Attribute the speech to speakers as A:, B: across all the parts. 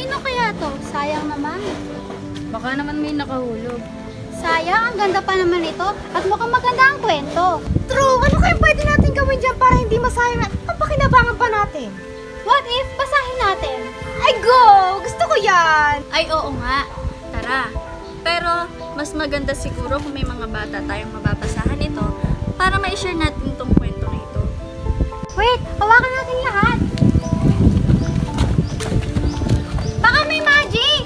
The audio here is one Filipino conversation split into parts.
A: Kanino kaya to? Sayang naman.
B: Baka naman may nakahulog.
A: Sayang, ang ganda pa naman ito. At mukhang maganda ang kwento. True! Ano kaya pwede natin gawin dyan para hindi masayang at kapakinabangan pa natin? What if basahin natin? Ay, go! Gusto ko yan!
B: Ay, oo nga. Tara. Pero, mas maganda siguro kung may mga bata tayong mababasahan ito para ma-share natin itong kwento na ito.
A: Wait! Hawakan natin lahat! Baka may magic!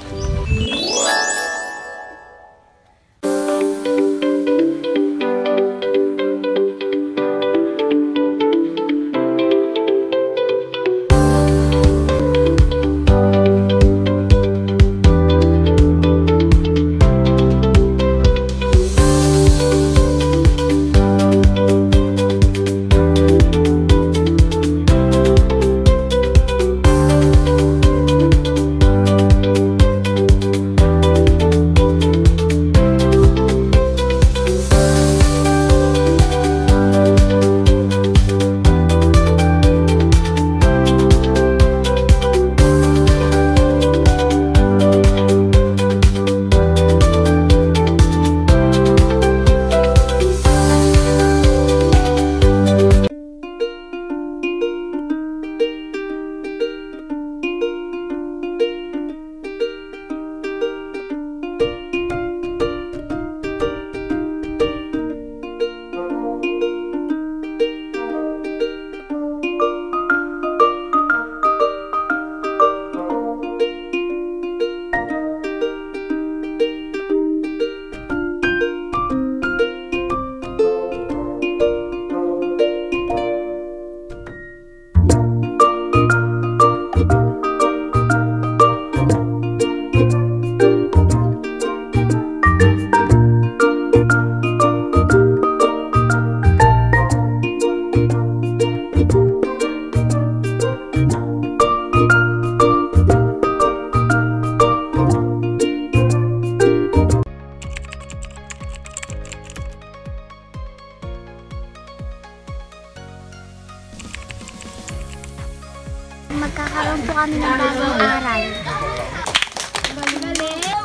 A: Magkakaroon po kami ng bagong aral.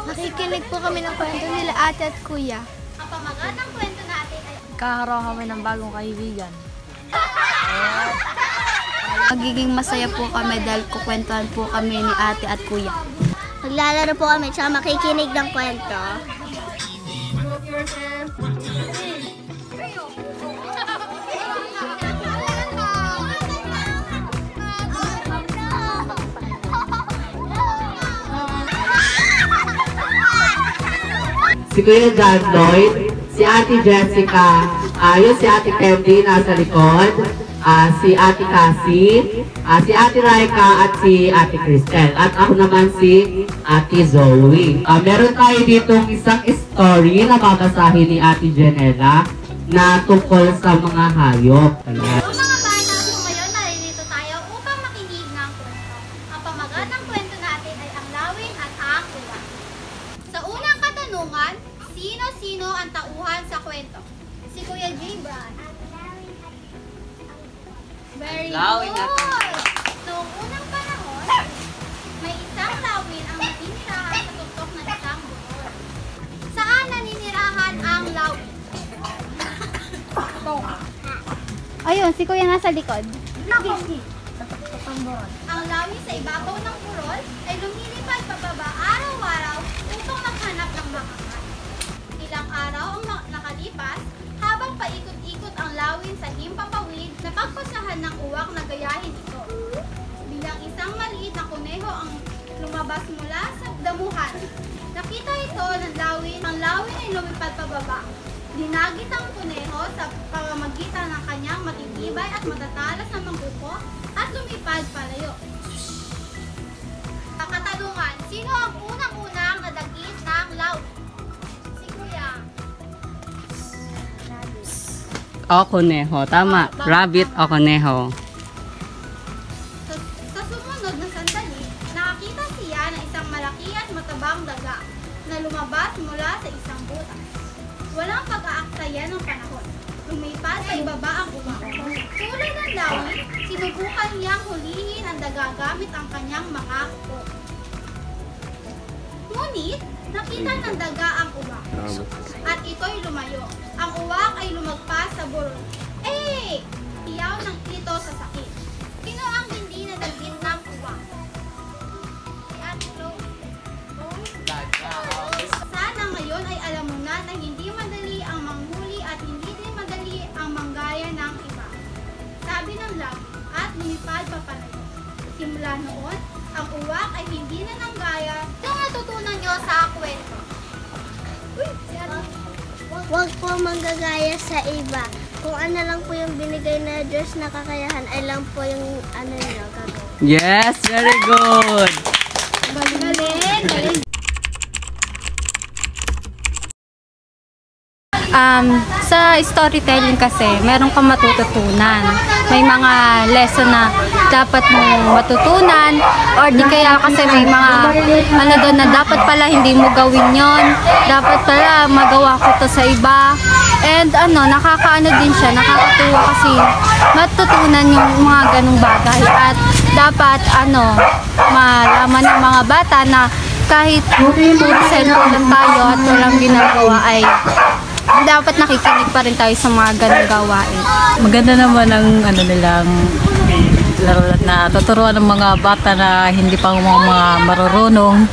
A: Nakikinig po kami ng kwento nila ate at kuya. Ang pamagat ng kwento natin ay...
B: Magkakaroon kami ng bagong kaibigan.
C: Magiging masaya po kami dahil kukwentuhan po kami ni ate at kuya.
A: Maglalaro po kami tsaka makikinig ng kwento.
D: Si Kuya John Lloyd, si Ate Jessica, yung si Ate Candy nasa likod, si Ate Cassie, si Ate Raika at si Ate Cristel. At ako naman si Ate Zoe. Meron tayo ditong isang story na babasahin ni Ate Janela na tungkol sa mga hayop.
A: Mga bata, so ngayon naririto tayo upang makinig ng kwento. Ang pamagat ng kwento natin ay ang lawin at ang uwak. Sa unang katanungan, sino-sino ang tauhan sa kwento? Si Kuya J. Brad. Very good! Noong unang panahon, may isang lawin ang naninirahan sa tuktok ng isang burol. Saan naninirahan ang lawin?
C: Ayun, si kuya nasa likod.
A: Ang lawin sa ibabaw ng burol ay lumilipad pababa araw-araw upang maghanap ng makakat. Ilang araw ang nakalipas habang paikot-ikot ang lawin sa himpapawid, napagpasahan ng uwak na gayahin ito. Bilang isang maliit na kuneho ang lumabas mula sa damuhan. Nakita ito ng lawin, ang lawin ay lumipad pababa. Dinagit ang kuneho sa pamamagitan ng kanyang matitibay at matatalas na mangkuko at lumipad palayo. Katanungan, sino ang unang-unang nadagit ng lawin? Si Kuya.
D: O kuneho, tama. Rabbit o kuneho.
A: Sa sumunod na sandali, nakakita siya ng isang malaki at matabang daga na lumabas mula sa isang butas. Walang pag-aaksaya ng panahon. Lumipad sa ibaba ang uwak. Tulad ng lawin, sinubukan niyang hulihin ang daga gamit ang kanyang mga kuko. Ngunit, nakita ng daga ang uwak. At ito'y lumayo. Ang uwak ay lumagpas sa burol. Iyaw ng ito sa sakit. Sino ang hindi nadagit ng uwak? Si Ate Chloe. Sana ngayon ay alam mo na hindi madali ang manghuli at hindi din madali ang manggaya ng iba. Sabi ng langit at lumipad papalayo. Simula noon, ang uwak ay hindi na nanggaya. Ito natutunan nyo sa kwento.
E: Huwag po manggagaya sa iba. Kung ano lang po yung binigay na Diyos na kakayahan, ay lang po yung ano nyo gagawin.
F: Yes, very good.
A: Galing!
C: Sa storytelling kasi, meron kang matututunan. May mga lesson na dapat mong matutunan or di kaya kasi may mga ano doon na dapat pala hindi mo gawin yon, dapat pala magawa ko to sa iba. And nakakaano din siya, nakakatuwa kasi matutunan yung mga ganung bagay at dapat malaman ng mga bata na kahit puro cellphone lang tayo at walang ginagawa ay dapat nakikinig pa rin tayo sa mga ganung gawain.
F: Maganda naman ang nilang laro na tuturuan ng mga bata na hindi pa mga marurunong.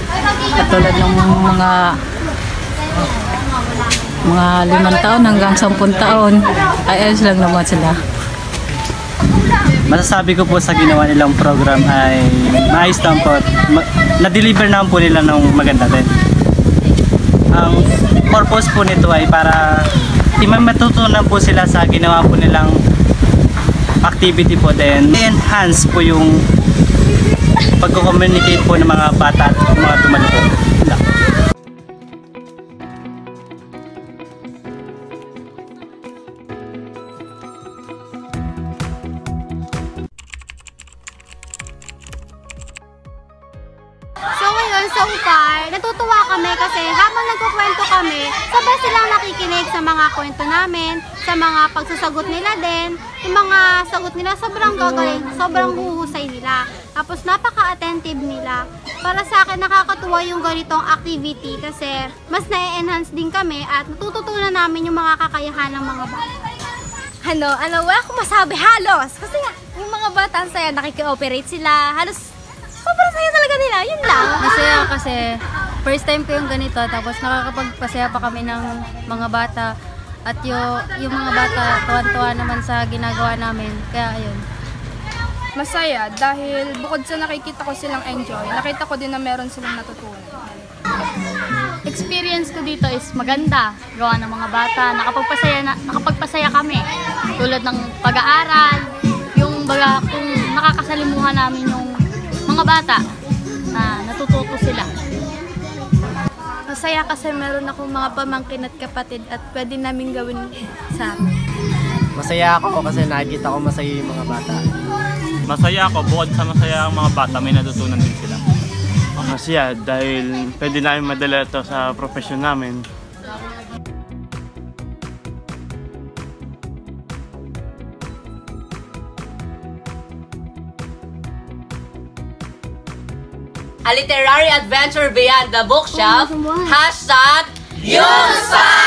F: Katulad ng mga 5 taon hanggang 10 taon ay ayos lang naman sila.
G: Masasabi ko po sa ginawa nilang program ay maayos lang po. Na-deliver naman po nila ng maganda din. Ang purpose po nito ay para matutunan po sila sa ginawa po nilang activity po din. I-enhance po yung pagko-communicate po ng mga bata at mga tumalo po.
A: So far, natutuwa kami kasi habang nagkukwento kami, sabay silang nakikinig sa mga kwento namin, sa mga pagsasagot nila din. Yung mga sagot nila sobrang gagaling, sobrang huhusay nila. Tapos napaka-attentive nila. Para sa akin, nakakatuwa yung ganitong activity kasi mas na-enhance din kami at natututunan namin yung mga kakayahan ng mga bata.
B: Wala akong masabi halos. Kasi nga, yung mga bata ang saya, nakiki-operate sila. Halos, sobrang saya talaga nila. Yun lang.
C: Masaya kasi first time ko yung ganito tapos nakakapagpasaya pa kami ng mga bata at yung mga bata tuwan-tuwa naman sa ginagawa namin. Kaya ayun.
H: Masaya dahil bukod sa nakikita ko silang enjoy, nakita ko din na meron silang natutunan.
C: Experience ko dito is maganda. Gawa ng mga bata, nakapagpasaya kami. Tulad ng pag-aaral, yung baga kung nakakasalimuhan namin yung mga bata na natututo sila.
B: Masaya kasi meron akong mga pamangkin at kapatid at pwede namin gawin sa amin.
I: Masaya ako kasi nakikita ko masaya yung mga bata.
G: Masaya ako, bukod sa masaya ang mga bata, may natutunan din sila.
I: Masaya dahil pwede namin madala ito sa profesyon namin.
D: A literary adventure beyond the bookshelf. #YunSpan!